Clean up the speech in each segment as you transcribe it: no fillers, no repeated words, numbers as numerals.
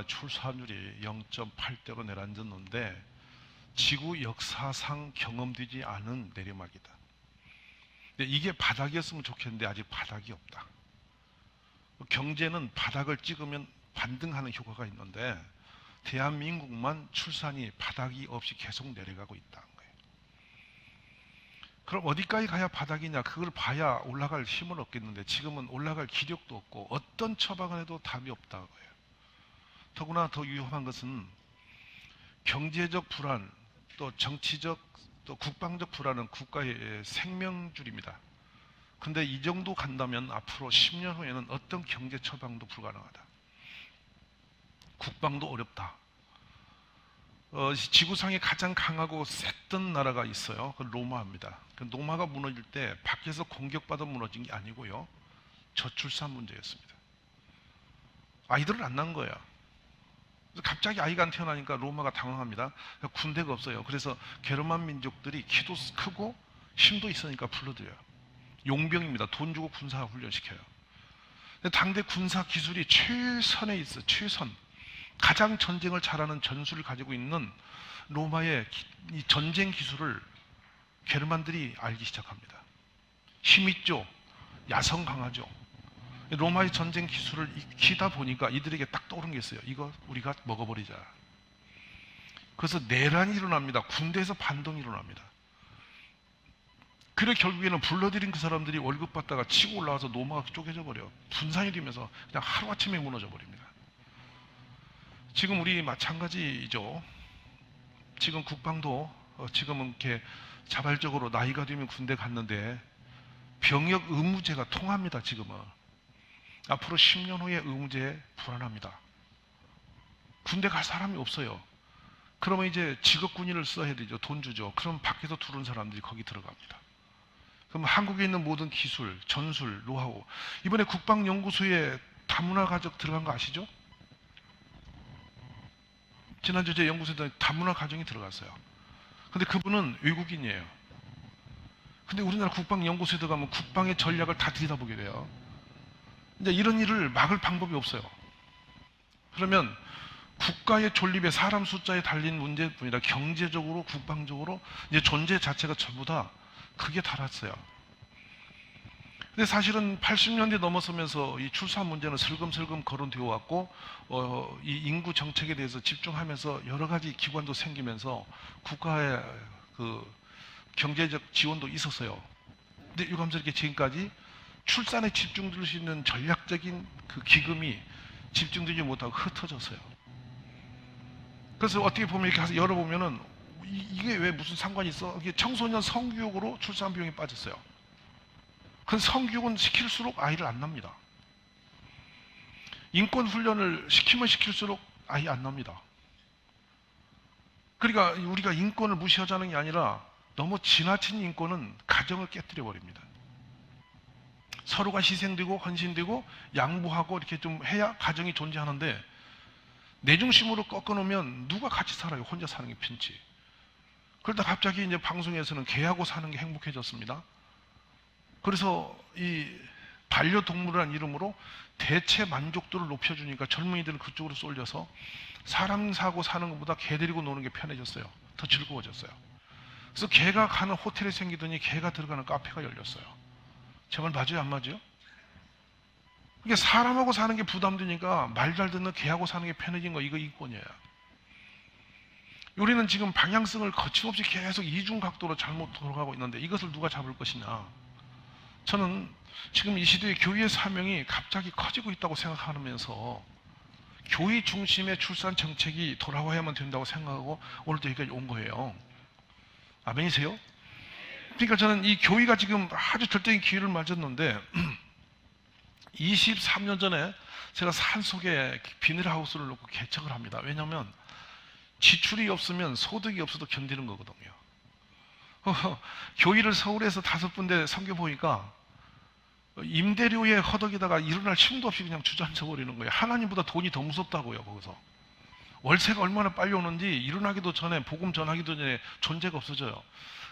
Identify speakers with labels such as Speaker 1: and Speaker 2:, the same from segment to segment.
Speaker 1: 출산율이 0.8대로 내려앉았는데 지구 역사상 경험되지 않은 내리막이다. 근데 이게 바닥이었으면 좋겠는데 아직 바닥이 없다. 경제는 바닥을 찍으면 반등하는 효과가 있는데 대한민국만 출산이 바닥이 없이 계속 내려가고 있다는 거예요. 그럼 어디까지 가야 바닥이냐? 그걸 봐야 올라갈 힘은 없겠는데 지금은 올라갈 기력도 없고 어떤 처방을 해도 답이 없다는 거예요. 더구나 더 위험한 것은 경제적 불안, 또 정치적, 또 국방적 불안은 국가의 생명줄입니다. 근데 이 정도 간다면 앞으로 10년 후에는 어떤 경제 처방도 불가능하다. 국방도 어렵다. 지구상에 가장 강하고 셌던 나라가 있어요. 그 로마입니다. 그 로마가 무너질 때 밖에서 공격받아 무너진 게 아니고요. 저출산 문제였습니다. 아이들은 안 난 거예요. 갑자기 아이가 안 태어나니까 로마가 당황합니다. 군대가 없어요. 그래서 게르만 민족들이 키도 크고 힘도 있으니까 불러들여요. 용병입니다. 돈 주고 군사 훈련시켜요. 당대 군사 기술이 최선에 있어요. 최선. 가장 전쟁을 잘하는 전술을 가지고 있는 로마의 이 전쟁 기술을 게르만들이 알기 시작합니다. 힘있죠. 야성 강하죠. 로마의 전쟁 기술을 익히다 보니까 이들에게 딱 떠오른 게 있어요. 이거 우리가 먹어버리자. 그래서 내란이 일어납니다. 군대에서 반동이 일어납니다. 그래 결국에는 불러들인 그 사람들이 월급 받다가 치고 올라와서 로마가 쪼개져 버려. 분산이 되면서 그냥 하루아침에 무너져 버립니다. 지금 우리 마찬가지죠. 지금 국방도 지금은 이렇게 자발적으로 나이가 되면 군대 갔는데 병역 의무제가 통합니다. 지금은. 앞으로 10년 후에 의무제 불안합니다. 군대 갈 사람이 없어요. 그러면 이제 직업군인을 써야 되죠. 돈 주죠. 그럼 밖에서 들어온 사람들이 거기 들어갑니다. 그럼 한국에 있는 모든 기술, 전술, 노하우. 이번에 국방연구소에 다문화 가족 들어간 거 아시죠? 지난주에 제 연구소에 다문화 가정이 들어갔어요. 근데 그분은 외국인이에요. 근데 우리나라 국방연구소에 들어가면 국방의 전략을 다 들여다보게 돼요. 이제 이런 일을 막을 방법이 없어요. 그러면 국가의 존립에 사람 숫자에 달린 문제뿐 아니라 경제적으로, 국방적으로 이제 존재 자체가 전부 다 크게 달았어요. 근데 사실은 80년대 넘어서면서 이 출산 문제는 슬금슬금 거론되어 왔고, 이 인구 정책에 대해서 집중하면서 여러 가지 기관도 생기면서 국가의 그 경제적 지원도 있었어요. 근데 유감스럽게 지금까지 출산에 집중될 수 있는 전략적인 그 기금이 집중되지 못하고 흩어졌어요. 그래서 어떻게 보면 이렇게 가서 열어보면은 이게 왜 무슨 상관이 있어? 이게 청소년 성교육으로 출산 비용이 빠졌어요. 그 성교육은 시킬수록 아이를 안 낳습니다. 인권 훈련을 시키면 시킬수록 아이 안 낳습니다. 그러니까 우리가 인권을 무시하자는 게 아니라 너무 지나친 인권은 가정을 깨뜨려 버립니다. 서로가 희생되고 헌신되고 양보하고 이렇게 좀 해야 가정이 존재하는데 내 중심으로 꺾어놓으면 누가 같이 살아요? 혼자 사는 게 편치. 그러다 갑자기 이제 방송에서는 개하고 사는 게 행복해졌습니다. 그래서 이 반려동물이라는 이름으로 대체 만족도를 높여주니까 젊은이들은 그쪽으로 쏠려서 사람 사고 사는 것보다 개 데리고 노는 게 편해졌어요. 더 즐거워졌어요. 그래서 개가 가는 호텔이 생기더니 개가 들어가는 카페가 열렸어요. 제 말 맞아요? 안 맞아요? 그게 사람하고 사는 게 부담되니까 말 잘 듣는 개하고 사는 게 편해진 거, 이거 인권이에요. 우리는 지금 방향성을 거침없이 계속 이중각도로 잘못 돌아가고 있는데 이것을 누가 잡을 것이냐. 저는 지금 이 시대의 교회의 사명이 갑자기 커지고 있다고 생각하면서 교회 중심의 출산 정책이 돌아와야만 된다고 생각하고 오늘도 여기까지 온 거예요. 아멘이세요? 그러니까 저는 이 교회가 지금 아주 절대적인 기회를 맞았는데 23년 전에 제가 산속에 비닐하우스를 놓고 개척을 합니다. 왜냐하면 지출이 없으면 소득이 없어도 견디는 거거든요. 교회를 서울에서 5군데 섬겨보니까 임대료에 허덕이다가 일어날 힘도 없이 그냥 주저앉아 버리는 거예요. 하나님보다 돈이 더 무섭다고요. 거기서 월세가 얼마나 빨리 오는지 일어나기도 전에, 복음 전하기도 전에 존재가 없어져요.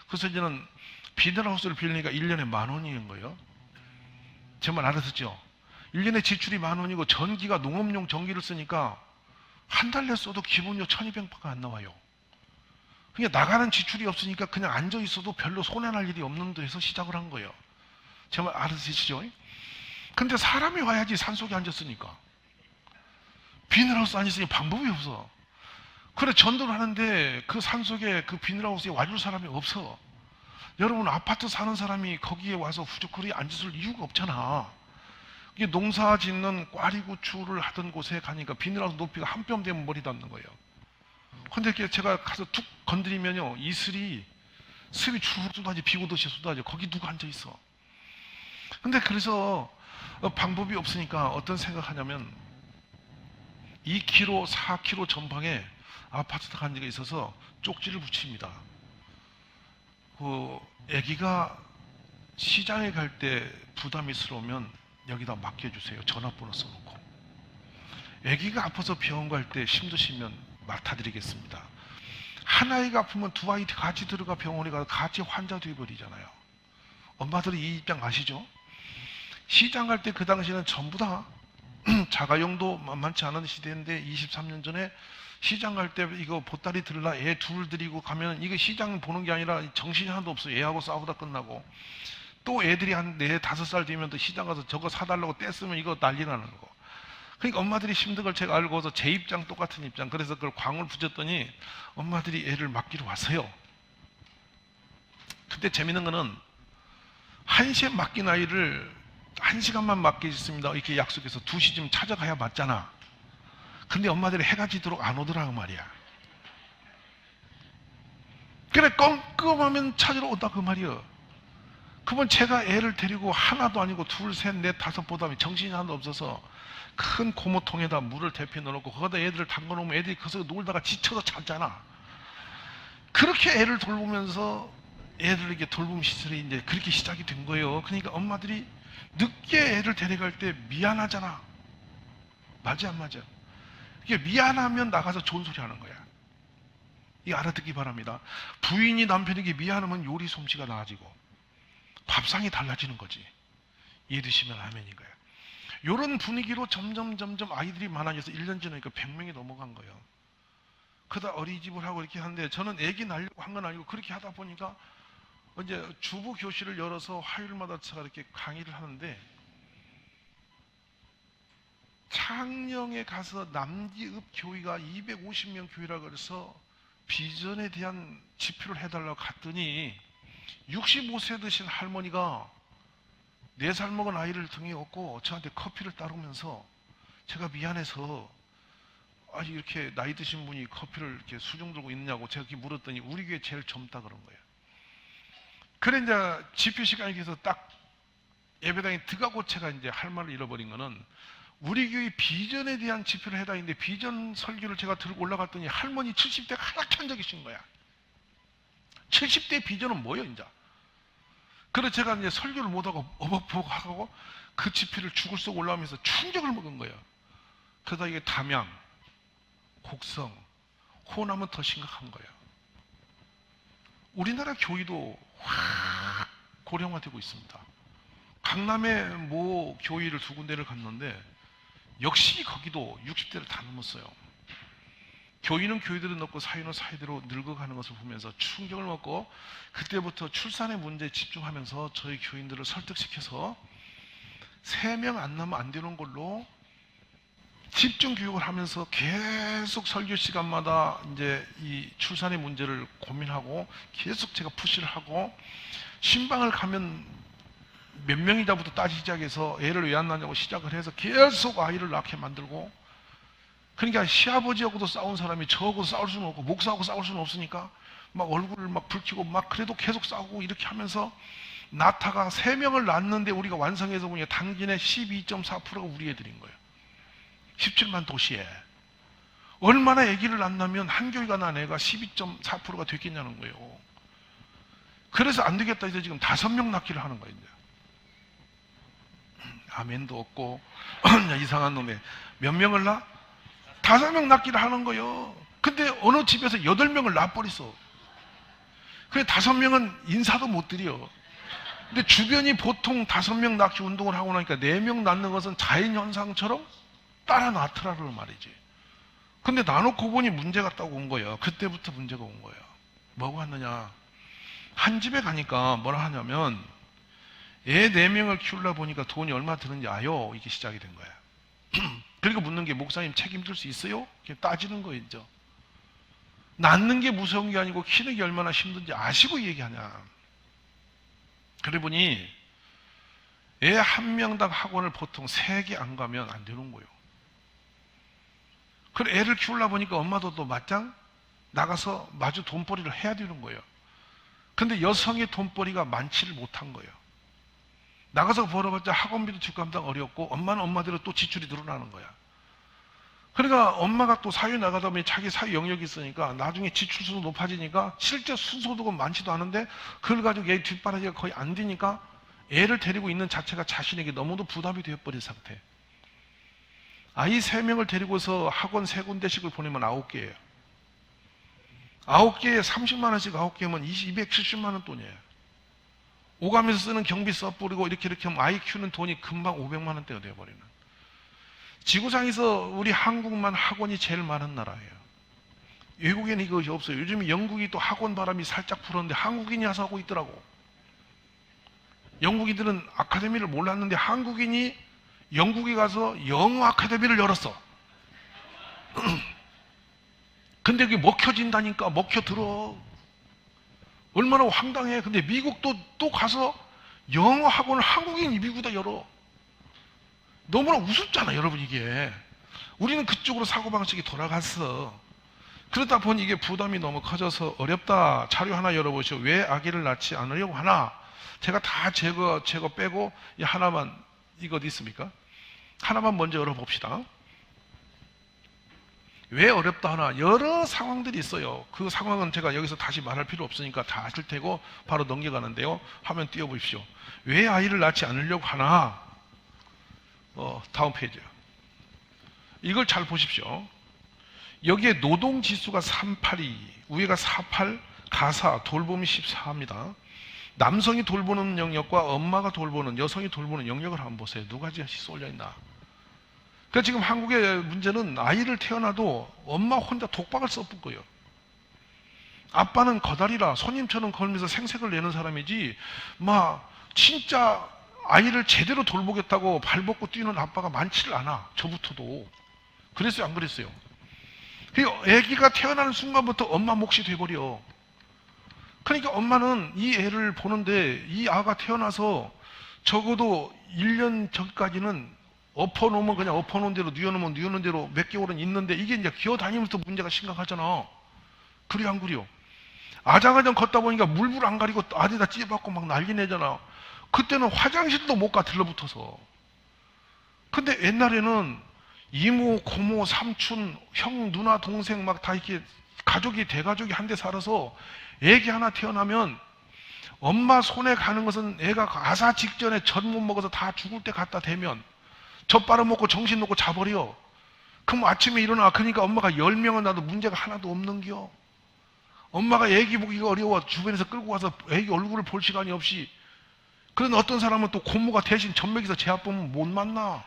Speaker 1: 그래서 이제는 비닐하우스를 빌리니까 1년에 10,000원인 거예요. 제 말 알아듣죠? 1년에 지출이 10,000원이고 전기가 농업용 전기를 쓰니까 한 달 냈어도 기본료 1200밖에 안 나와요. 그러니까 나가는 지출이 없으니까 그냥 앉아 있어도 별로 손해날 일이 없는 데서 시작을 한 거예요. 제 말 알아듣으시죠? 근데 사람이 와야지. 산속에 앉았으니까. 비닐하우스 앉았으니 방법이 없어. 그래 전도를 하는데 그 산속에 그 비닐하우스에 와줄 사람이 없어. 여러분 아파트 사는 사람이 거기에 와서 후적거리 앉을 이유가 없잖아. 이게 농사 짓는 꽈리고추를 하던 곳에 가니까 비닐하우스 높이가 한 뼘 되면 머리 닿는 거예요. 근데 제가 가서 툭 건드리면요, 이슬이 습이 추룩 쏟아지, 비 오듯이 쏟아져. 거기 누가 앉아 있어. 근데 그래서 방법이 없으니까 어떤 생각하냐면 2km, 4km 전방에 아파트가 한 적이 있어서 쪽지를 붙입니다. 아기가 시장에 갈 때 부담스러우면 여기다 맡겨주세요. 전화번호 써놓고. 아기가 아파서 병원 갈 때 힘드시면 맡아드리겠습니다. 한 아이가 아프면 두 아이 같이 들어가 병원에 가서 같이 환자 되어버리잖아요. 엄마들이 이 입장 아시죠? 시장 갈 때 그 당시에는 전부 다 자가용도 만만치 않은 시대인데 23년 전에 시장 갈 때 이거 보따리 들라 애 둘 데리고 가면 이거 시장 보는 게 아니라 정신이 하나도 없어요. 애하고 싸우다 끝나고 또 애들이 한 4, 5살 되면 또 시장 가서 저거 사달라고 떼쓰면 이거 난리 나는 거. 그러니까 엄마들이 힘든 걸 제가 알고서 제 입장 똑같은 입장. 그래서 그걸 광을 붙였더니 엄마들이 애를 맡기러 왔어요. 근데 재밌는 거는 1시에 맡긴 아이를 1시간만 맡기겠습니다 이렇게 약속해서 2시쯤 찾아가야 맞잖아. 근데 엄마들이 해가 지도록 안 오더라고 말이야. 그래 껌껌하면 찾으러 온다 그 말이야. 그러면 제가 애를 데리고 하나도 아니고 2, 3, 4, 5보다 정신이 하나도 없어서 큰 고무통에다 물을 데펴 넣어놓고 거기다 애들을 담궈놓으면 애들이 거기서 놀다가 지쳐서 잤잖아. 그렇게 애를 돌보면서 애들에게 돌봄 시설이 이제 그렇게 시작이 된 거예요. 그러니까 엄마들이 늦게 애를 데려갈 때 미안하잖아. 맞아 안 맞아? 이게 미안하면 나가서 좋은 소리 하는 거야. 이거 알아듣기 바랍니다. 부인이 남편에게 미안하면 요리 솜씨가 나아지고 밥상이 달라지는 거지. 이해되시면 아멘인 거야. 이런 분위기로 점점 아이들이 많아져서 1년 지나니까 100명이 넘어간 거예요. 그러다 어린이집을 하고 이렇게 하는데 저는 애기 낳으려고 한 건 아니고 그렇게 하다 보니까 이제 주부 교실을 열어서 화요일마다 제가 이렇게 강의를 하는데 창녕에 가서 남기읍 교회가 250명 교회라 그래서 비전에 대한 지표를 해달라고 갔더니 65세 드신 할머니가 4살 먹은 아이를 등에 업고 저한테 커피를 따르면서 제가 미안해서 아직 이렇게 나이 드신 분이 커피를 이렇게 수종 들고 있느냐고 제가 이렇게 물었더니 우리 교회 제일 젊다 그런 거예요. 그래 이제 집회 시간에 돼서 딱 예배당에 들어가고 제가 이제 할 말을 잃어버린 거는 우리 교회 비전에 대한 지표를 해다 했는데 비전 설교를 제가 들고 올라갔더니 할머니 70대가 하얗게 앉아 계신 거야. 70대 비전은 뭐예요 이제? 그래서 제가 이제 설교를 못하고 어버버하고 그 지표를 죽을 썩 올라오면서 충격을 먹은 거예요. 그러다 이게 담양, 곡성, 호남은 더 심각한 거예요. 우리나라 교회도 확 고령화되고 있습니다. 강남의 모 교회를 2군데를 갔는데 역시 거기도 60대를 다 넘었어요. 교인은 교회대로 넣고 사회는 사회대로 늙어가는 것을 보면서 충격을 먹고 그때부터 출산의 문제에 집중하면서 저희 교인들을 설득시켜서 3명 안 나면 안 되는 걸로 집중 교육을 하면서 계속 설교 시간마다 이제 이 출산의 문제를 고민하고 계속 제가 푸시를 하고 신방을 가면 몇 명이다부터 따지기 시작해서 애를 왜 안 낳냐고 시작을 해서 계속 아이를 낳게 만들고 그러니까 시아버지하고도 싸운 사람이 저하고 싸울 수는 없고 목사하고 싸울 수는 없으니까 막 얼굴을 막 붉히고 막 그래도 계속 싸우고 이렇게 하면서 낳다가 3명을 낳았는데 우리가 완성해서 보니까 당진의 12.4%가 우리 애들인 거예요. 17만 도시에 얼마나 아기를 낳냐면 한 교회가 낳은 애가 12.4%가 됐겠냐는 거예요. 그래서 안 되겠다 해서 지금 5명 낳기를 하는 거예요. 이제. 아멘도 없고 이상한 놈에 몇 명을 낳아? 5명 낳기를 하는 거예요. 근데 어느 집에서 8명을 낳아버렸어. 그래 5명은 인사도 못 드려. 근데 주변이 보통 5명 낳기 운동을 하고 나니까 4명 낳는 것은 자연현상처럼 따라 낳더라는 말이지. 근데 나놓고 보니 문제가 딱 온 거예요. 그때부터 문제가 온 거예요. 뭐가 왔느냐? 한 집에 가니까 뭐라 하냐면 애 4명을 키우려 보니까 돈이 얼마 드는지 아요? 이게 시작이 된 거예요. 그리고 묻는 게 목사님 책임질 수 있어요? 이렇게 따지는 거였죠. 낳는 게 무서운 게 아니고 키우는 게 얼마나 힘든지 아시고 얘기하냐. 그래 보니 애 1명당 학원을 보통 3개 안 가면 안 되는 거예요. 그래 애를 키우려 보니까 엄마도 또 맞짱 나가서 마주 돈벌이를 해야 되는 거예요. 근데 여성의 돈벌이가 많지를 못한 거예요. 나가서 벌어봤자 학원비도 뒷감당 어렵고 엄마는 엄마대로 또 지출이 늘어나는 거야. 그러니까 엄마가 또 사회 나가다 보니 자기 사회 영역이 있으니까 나중에 지출수도 높아지니까 실제 순소득은 많지도 않은데 그걸 가지고 얘 뒷바라지가 거의 안 되니까 애를 데리고 있는 자체가 자신에게 너무도 부담이 되어버린 상태. 아이 3명을 데리고서 학원 3군데씩을 보내면 9개예요. 9개에 30만 원씩 9개면 270만 원 돈이에요. 오가면서 쓰는 경비 써뿌리고 이렇게 하면 아이 키우는 돈이 금방 500만 원대가 되어버리는. 지구상에서 우리 한국만 학원이 제일 많은 나라예요. 외국에는 이것이 없어요. 요즘 영국이 또 학원 바람이 살짝 불었는데 한국인이 와서 하고 있더라고. 영국인들은 아카데미를 몰랐는데 한국인이 영국에 가서 영어 아카데미를 열었어. 근데 그게 먹혀진다니까. 먹혀들어. 얼마나 황당해. 근데 미국도 또 가서 영어 학원을 한국인이 미국에다 열어. 너무나 우습잖아 여러분. 이게 우리는 그쪽으로 사고방식이 돌아갔어. 그러다 보니 이게 부담이 너무 커져서 어렵다. 자료 하나 열어보시오. 왜 아기를 낳지 않으려고 하나. 제가 다 제거 빼고 이 하나만, 이거 어디 있습니까? 하나만 먼저 열어봅시다. 왜 어렵다 하나. 여러 상황들이 있어요. 그 상황은 제가 여기서 다시 말할 필요 없으니까 다 아실 테고 바로 넘겨가는데요. 화면 띄워보십시오. 왜 아이를 낳지 않으려고 하나. 다음 페이지요. 이걸 잘 보십시오. 여기에 노동지수가 382, 위에가 48, 가사, 돌봄이 14입니다. 남성이 돌보는 영역과 엄마가 돌보는, 여성이 돌보는 영역을 한번 보세요. 누가 같이 쏠려있나. 그러니까 지금 한국의 문제는 아이를 태어나도 엄마 혼자 독박을 써붙고요. 아빠는 거다리라 손님처럼 걸면서 생색을 내는 사람이지 막 진짜 아이를 제대로 돌보겠다고 발벗고 뛰는 아빠가 많지를 않아. 저부터도. 그랬어요 안 그랬어요? 아기가 태어나는 순간부터 엄마 몫이 돼버려. 그러니까 엄마는 이 애를 보는데 이 아가 태어나서 적어도 1년 전까지는 엎어놓으면 그냥 엎어놓은 대로, 뉘어놓으면 뉘어놓은 대로 몇 개월은 있는데 이게 이제 기어다니면서 문제가 심각하잖아. 그리 안 그려? 아장아장 걷다 보니까 물불 안 가리고 아대다 찢어받고 막 난리 내잖아. 그때는 화장실도 못 가 들러붙어서. 근데 옛날에는 이모, 고모, 삼촌, 형, 누나, 동생 막 다 이렇게 가족이 대가족이 한데 살아서 애기 하나 태어나면 엄마 손에 가는 것은 애가 아사 직전에 젖 못 먹어서 다 죽을 때 갖다 대면 젖 빨아먹고 정신 놓고 자버려. 그럼 아침에 일어나. 그러니까 엄마가 10명은 나도 문제가 하나도 없는겨. 엄마가 애기 보기가 어려워. 주변에서 끌고 가서 애기 얼굴을 볼 시간이 없이. 그런 어떤 사람은 또 고모가 대신 젖먹여서 제 아프면 못 만나.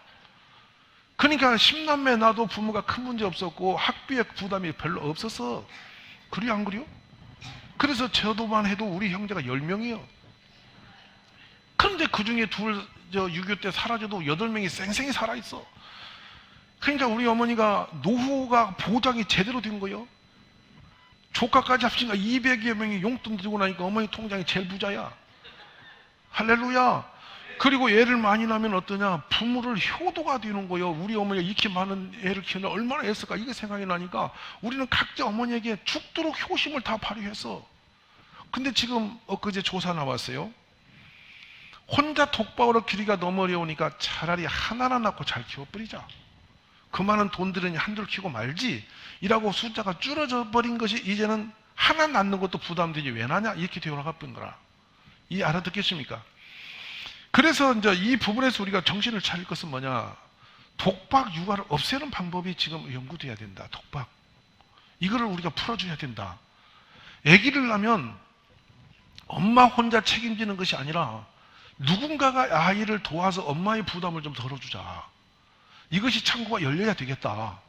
Speaker 1: 그러니까 10남매 나도 부모가 큰 문제 없었고 학비의 부담이 별로 없어서. 그리 안 그래요? 그래서 저도만 해도 우리 형제가 10명이요. 그런데 그 중에 6.25 때 사라져도 8명이 쌩쌩이 살아있어. 그러니까 우리 어머니가 노후가 보장이 제대로 된 거예요. 조카까지 합치니까 200여 명이 용돈 들고 나니까 어머니 통장이 제일 부자야. 할렐루야. 그리고 애를 많이 낳으면 어떠냐? 부모를 효도가 되는 거예요. 우리 어머니가 이렇게 많은 애를 키우는데 얼마나 애쓸까? 이게 생각이 나니까 우리는 각자 어머니에게 죽도록 효심을 다 발휘했어. 근데 지금 엊그제 조사 나왔어요. 혼자 독박으로 길이가 너무 어려우니까 차라리 하나나 낳고 잘 키워버리자. 그 많은 돈 들으니 한둘 키우고 말지. 이라고 숫자가 줄어져 버린 것이 이제는 하나 낳는 것도 부담되지 왜 나냐? 이렇게 되어가 버린 거라. 이 알아듣겠습니까? 그래서 이제 이 부분에서 우리가 정신을 차릴 것은 뭐냐? 독박 육아를 없애는 방법이 지금 연구돼야 된다. 독박. 이거를 우리가 풀어줘야 된다. 아기를 낳으면 엄마 혼자 책임지는 것이 아니라 누군가가 아이를 도와서 엄마의 부담을 좀 덜어주자. 이것이 창구가 열려야 되겠다.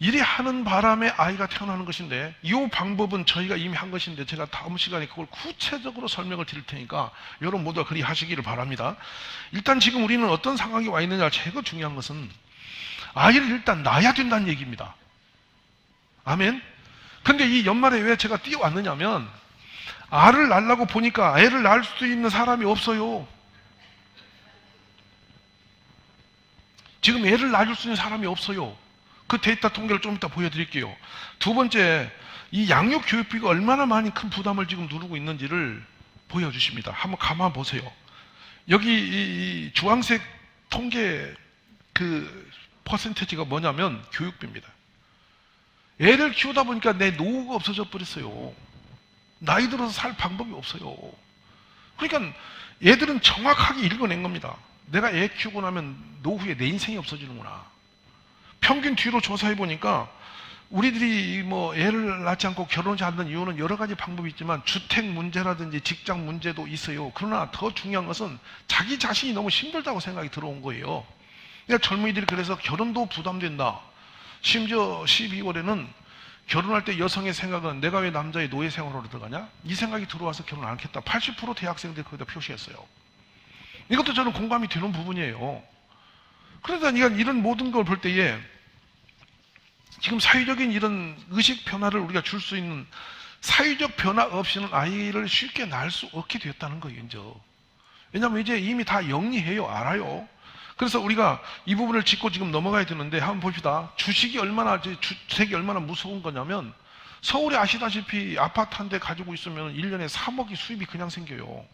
Speaker 1: 이리 하는 바람에 아이가 태어나는 것인데, 이 방법은 저희가 이미 한 것인데 제가 다음 시간에 그걸 구체적으로 설명을 드릴 테니까 여러분 모두가 그리 하시기를 바랍니다. 일단 지금 우리는 어떤 상황이 와 있느냐, 제일 중요한 것은 아이를 일단 낳아야 된다는 얘기입니다. 아멘. 근데 이 연말에 왜 제가 뛰어왔느냐면, 알을 낳으려고 보니까 애를 낳을 수 있는 사람이 없어요. 지금 애를 낳을 수 있는 사람이 없어요. 그 데이터 통계를 좀 이따 보여드릴게요. 두 번째, 이 양육 교육비가 얼마나 많이 큰 부담을 지금 누르고 있는지를 보여주십니다. 한번 가만 보세요. 여기 이 주황색 통계 그 퍼센테이지가 뭐냐면 교육비입니다. 애를 키우다 보니까 내 노후가 없어져 버렸어요. 나이 들어서 살 방법이 없어요. 그러니까 얘들은 정확하게 읽어낸 겁니다. 내가 애 키우고 나면 노후에 내 인생이 없어지는구나. 평균 뒤로 조사해 보니까 우리들이 뭐 애를 낳지 않고 결혼하지 않는 이유는 여러 가지 방법이 있지만 주택 문제라든지 직장 문제도 있어요. 그러나 더 중요한 것은 자기 자신이 너무 힘들다고 생각이 들어온 거예요. 그러니까 젊은이들이 그래서 결혼도 부담된다. 심지어 12월에는 결혼할 때 여성의 생각은 내가 왜 남자의 노예 생활으로 들어가냐? 이 생각이 들어와서 결혼 안 하겠다. 80% 대학생들이 거기다 표시했어요. 이것도 저는 공감이 되는 부분이에요. 그러다 이런 모든 걸 볼 때에 지금 사회적인 이런 의식 변화를 우리가 줄 수 있는, 사회적 변화 없이는 아이를 쉽게 낳을 수 없게 되었다는 거예요, 이제. 왜냐하면 이제 이미 다 영리해요, 알아요. 그래서 우리가 이 부분을 짚고 지금 넘어가야 되는데, 한번 봅시다. 주택이 얼마나 무서운 거냐면, 서울에 아시다시피 아파트 한 대 가지고 있으면 1년에 3억이 수입이 그냥 생겨요.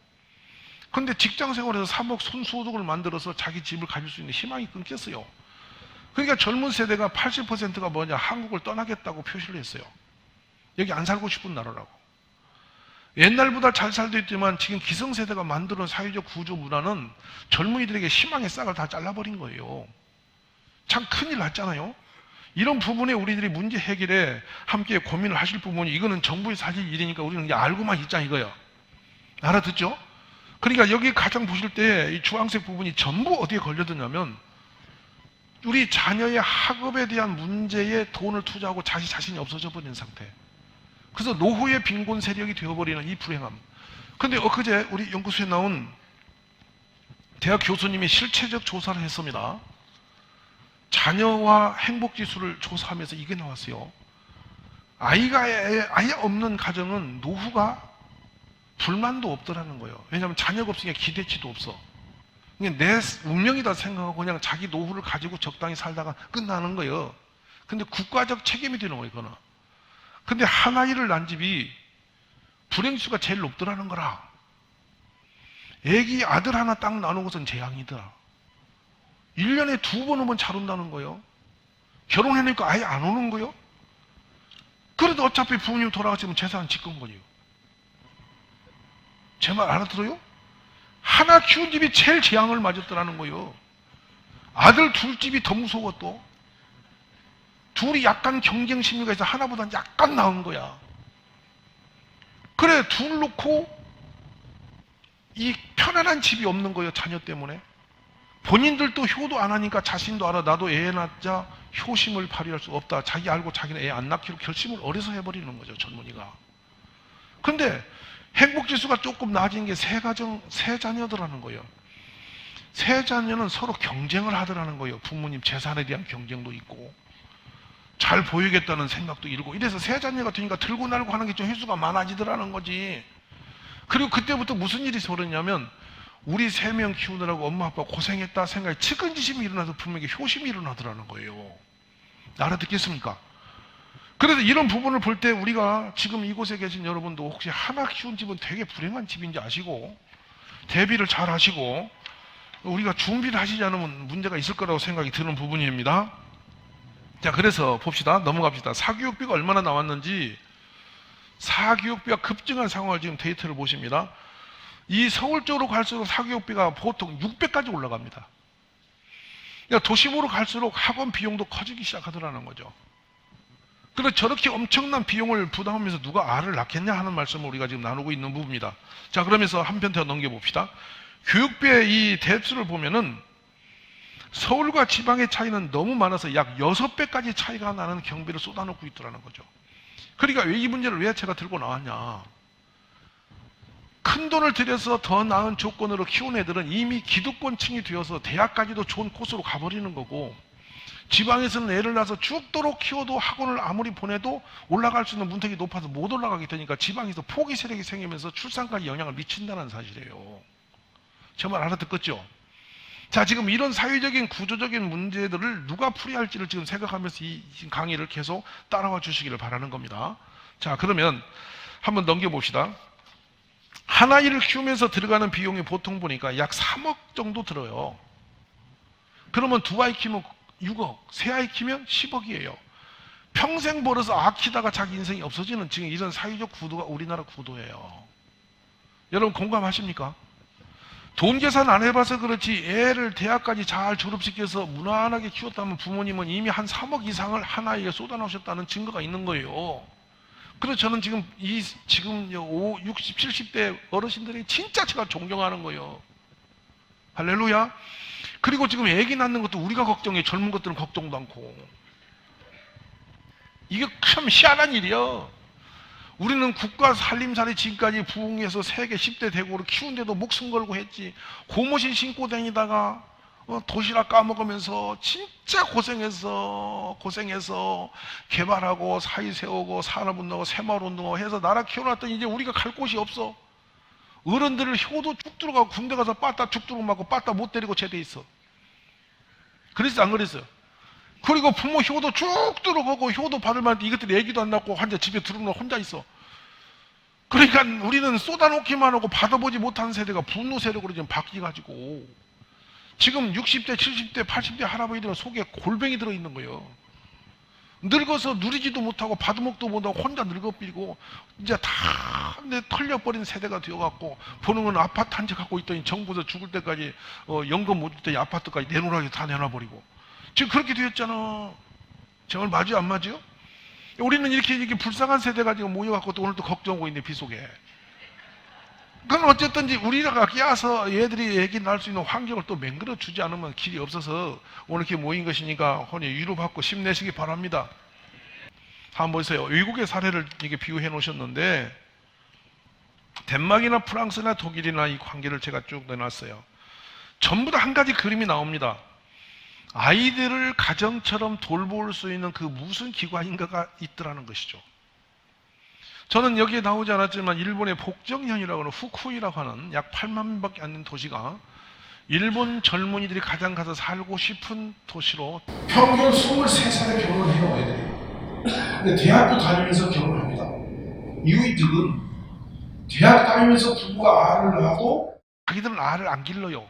Speaker 1: 그런데 직장 생활에서 3억 순소득을 만들어서 자기 집을 가질 수 있는 희망이 끊겼어요. 그러니까 젊은 세대가 80%가 뭐냐, 한국을 떠나겠다고 표시를 했어요. 여기 안 살고 싶은 나라라고. 옛날보다 잘 살도 있지만 지금 기성세대가 만드는 사회적 구조 문화는 젊은이들에게 희망의 싹을 다 잘라버린 거예요. 참 큰일 났잖아요. 이런 부분에 우리들이 문제 해결에 함께 고민을 하실 부분이, 이거는 정부에서 하실 일이니까 우리는 그냥 알고만 있자 이거예요. 알아듣죠? 그러니까 여기 가장 보실 때 이 주황색 부분이 전부 어디에 걸려드냐면, 우리 자녀의 학업에 대한 문제에 돈을 투자하고 자신이 없어져 버린 상태. 그래서 노후의 빈곤 세력이 되어버리는 이 불행함. 그런데 엊그제 우리 연구소에 나온 대학 교수님이 실체적 조사를 했습니다. 자녀와 행복지수를 조사하면서 이게 나왔어요. 아이가 아예 없는 가정은 노후가 불만도 없더라는 거예요. 왜냐하면 자녀가 없으니까 기대치도 없어. 그냥 내 운명이다 생각하고 그냥 자기 노후를 가지고 적당히 살다가 끝나는 거예요. 근데 국가적 책임이 되는 거예요, 그거는. 근데 한 아이를 낳은 집이 불행수가 제일 높더라는 거라. 애기 아들 하나 딱 나누는 것은 재앙이더라. 1년에 2번 오면 잘 온다는 거예요. 결혼해놓으니까 아예 안 오는 거예요. 그래도 어차피 부모님 돌아가시면 재산은 지금 거예요. 제 말 알아들어요? 하나 키운 집이 제일 재앙을 맞았더라는 거예요. 아들 둘 집이 더 무서워. 또 둘이 약간 경쟁 심리가 있어 하나보다 약간 나은 거야. 그래, 둘 놓고 이 편안한 집이 없는 거예요. 자녀 때문에. 본인들도 효도 안 하니까 자신도 알아. 나도 애 낳자 효심을 발휘할 수 없다. 자기 알고 자기는 애 안 낳기로 결심을 어려서 해버리는 거죠, 젊은이가. 근데 행복지수가 조금 낮은 게 세 자녀더라는 거예요. 세 자녀는 서로 경쟁을 하더라는 거예요. 부모님 재산에 대한 경쟁도 있고 잘 보이겠다는 생각도 일고, 이래서 세 자녀가 되니까 들고 날고 하는 게 좀 횟수가 많아지더라는 거지. 그리고 그때부터 무슨 일이 벌어졌냐면, 우리 3명 키우느라고 엄마 아빠 고생했다 생각에 측은지심이 일어나서 분명히 효심이 일어나더라는 거예요. 알아듣겠습니까? 그래서 이런 부분을 볼 때 우리가 지금 이곳에 계신 여러분도 혹시 하나 키운 집은 되게 불행한 집인지 아시고 대비를 잘 하시고 우리가 준비를 하시지 않으면 문제가 있을 거라고 생각이 드는 부분입니다. 자, 그래서 봅시다. 넘어갑시다. 사교육비가 얼마나 나왔는지, 사교육비가 급증한 상황을 지금 데이터를 보십니다. 이 서울 쪽으로 갈수록 사교육비가 보통 600까지 올라갑니다. 그러니까 도심으로 갈수록 학원 비용도 커지기 시작하더라는 거죠. 그래서 저렇게 엄청난 비용을 부담하면서 누가 아를 낳겠냐 하는 말씀을 우리가 지금 나누고 있는 부분입니다. 자, 그러면서 한 편 더 넘겨봅시다. 교육비의 이 대수를 보면은 서울과 지방의 차이는 너무 많아서 약 6배까지 차이가 나는 경비를 쏟아놓고 있더라는 거죠. 그러니까 왜 이 문제를 왜 제가 들고 나왔냐. 큰 돈을 들여서 더 나은 조건으로 키운 애들은 이미 기득권층이 되어서 대학까지도 좋은 코스로 가버리는 거고, 지방에서는 애를 낳아서 죽도록 키워도 학원을 아무리 보내도 올라갈 수 있는 문턱이 높아서 못 올라가게 되니까 지방에서 포기 세력이 생기면서 출산까지 영향을 미친다는 사실이에요. 정말 알아듣겠죠? 자, 지금 이런 사회적인 구조적인 문제들을 누가 풀이해야 할지를 지금 생각하면서 이 강의를 계속 따라와 주시기를 바라는 겁니다. 자, 그러면 한번 넘겨봅시다. 한 아이를 키우면서 들어가는 비용이 보통 보니까 약 3억 정도 들어요. 그러면 두 아이 키우면 6억, 세 아이 키우면 10억이에요. 평생 벌어서 아끼다가 자기 인생이 없어지는 지금 이런 사회적 구도가 우리나라 구도예요. 여러분 공감하십니까? 돈 계산 안 해봐서 그렇지 애를 대학까지 잘 졸업시켜서 무난하게 키웠다면 부모님은 이미 한 3억 이상을 한 아이에 쏟아놓으셨다는 증거가 있는 거예요. 그래서 저는 지금 60, 70대 어르신들이 진짜 제가 존경하는 거예요. 할렐루야. 그리고 지금 애기 낳는 것도 우리가 걱정해. 젊은 것들은 걱정도 않고. 이게 참 희한한 일이야. 우리는 국가 살림살이 지금까지 부흥해서 세계 10대 대국으로 키운데도 목숨 걸고 했지. 고무신 신고 다니다가 도시락 까먹으면서 진짜 고생해서 개발하고 사회 세우고 산업운동하고 새마을운동하고 해서 나라 키워놨더니 이제 우리가 갈 곳이 없어. 어른들을 효도 쭉 들어가고 군대 가서 빠따 쭉 들어가고 맞고 빠따 못 때리고 제대 있어. 그랬어 안 그랬어요? 그리고 부모 효도 쭉 들어가고 효도 받을 만한데 이것들이 애기도 안 낳고 환자 집에 들어오면 혼자 있어. 그러니까 우리는 쏟아놓기만 하고 받아보지 못한 세대가 분노 세력으로 지금 바뀌어가지고 지금 60대, 70대, 80대 할아버지들은 속에 골병이 들어있는 거예요. 늙어서 누리지도 못하고 받아먹도 못하고 혼자 늙어버리고 이제 다 털려버린 세대가 되어갖고 보는 건 아파트 한 채 갖고 있더니 정부에서 죽을 때까지 연금 못 줄 때 아파트까지 내놓으라고 다 내놔버리고 지금 그렇게 되었잖아. 정말 맞아요 안 맞아요? 우리는 이렇게 불쌍한 세대가 지금 모여갖고 또 오늘 또 걱정하고 있네 비 속에. 그건 어쨌든지 우리가 깨어서 얘들이 애기 낳을 수 있는 환경을 또 맹글어 주지 않으면 길이 없어서 오늘 이렇게 모인 것이니까 혼이 위로받고 힘내시기 바랍니다. 한번 보세요. 외국의 사례를 이렇게 비유해 놓으셨는데 덴마크나 프랑스나 독일이나 이 관계를 제가 쭉 내놨어요. 전부 다 한 가지 그림이 나옵니다. 아이들을 가정처럼 돌볼 수 있는 그 무슨 기관인가가 있더라는 것이죠. 저는 여기에 나오지 않았지만 일본의 복정현이라고 하는 후쿠이라고 하는 약 8만 명밖에 안 되는 도시가 일본 젊은이들이 가장 가서 살고 싶은 도시로 평균 23살에 결혼을 해요 애들이. 근데 대학교 다니면서 결혼합니다. 이유들은 대학 다니면서 부부가 알을 낳아도 자기들은 알을 안 길러요.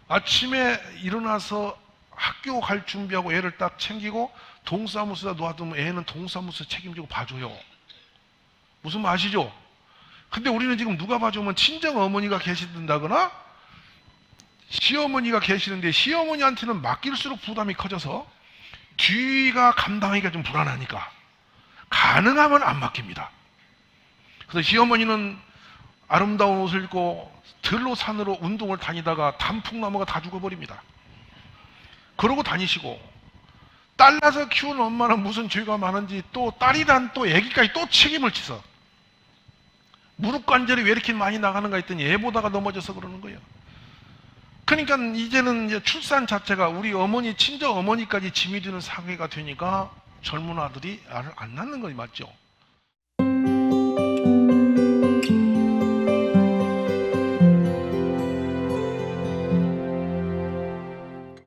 Speaker 1: 아침에 일어나서 학교 갈 준비하고 애를 딱 챙기고 동사무소에다 놓아두면 애는 동사무소 책임지고 봐줘요. 무슨 말 아시죠? 근데 우리는 지금 누가 봐주면 친정 어머니가 계신다거나 시어머니가 계시는데 시어머니한테는 맡길수록 부담이 커져서 뒤가 감당하기가 좀 불안하니까 가능하면 안 맡깁니다. 그래서 시어머니는 아름다운 옷을 입고 들로 산으로 운동을 다니다가 단풍나무가 다 죽어버립니다. 그러고 다니시고 딸 낳아서 키운 엄마는 무슨 죄가 많은지 또 딸이란 또 애기까지 또 책임을 지서 무릎 관절이 왜 이렇게 많이 나가는가 했더니 애 보다가 넘어져서 그러는 거예요. 그러니까 이제는 이제 출산 자체가 우리 어머니 친정 어머니까지 짐이 되는 상황이 되니까 젊은 아들이 알을 안 낳는 거 맞죠?